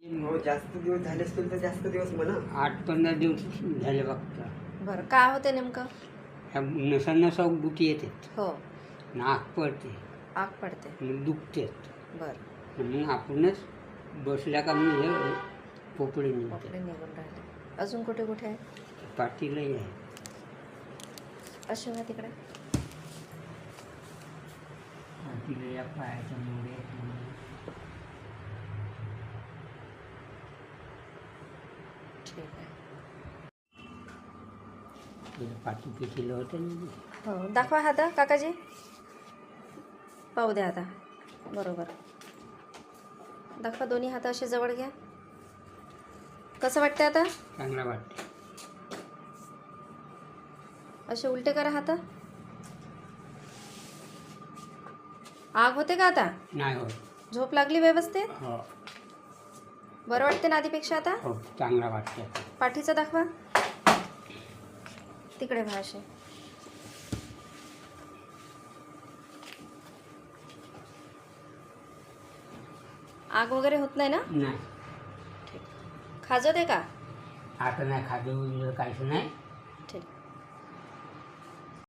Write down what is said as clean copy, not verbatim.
हो, जास्त दिवस झाले असतील तर जास्त दिवस म्हणा. 8-15 दिवस झाले बघता. बरं, काय होते नेमकं? ह्या नसा गुटी येते, हो, नाक पडते, आग पडते. मग दुखते. बरं, मग आपणच बसल्या का मग हे पोपडे निघते. आपले निघून राहिले. अजून कुठे कुठे आहे? पाठीलाही आहे. अशी ना तिकडे. पाठीला या पायाच्या मुळे ठीक आहे. पाठी पिठीला होतं ना. हो, दाखवा हात काकाजी. पाहू द्या आता. बरोबर. दाखवा, दोन्ही हात असे जवळ घ्या. कसं वाटते आता? चांगला वाटते. असे उलटे करा हात. आग होते का आता? नाही होत. झोप लागली व्यवस्थित? हो बरं वाटते ना आधीपेक्षा आता? हो, चांगला वाटते. पाठीचं दाखवा. तिकडे भाषे. आग वगैरे होत नाही ना? नाही, खाजत आहे का? आता नाही खाजं काहीच नाही.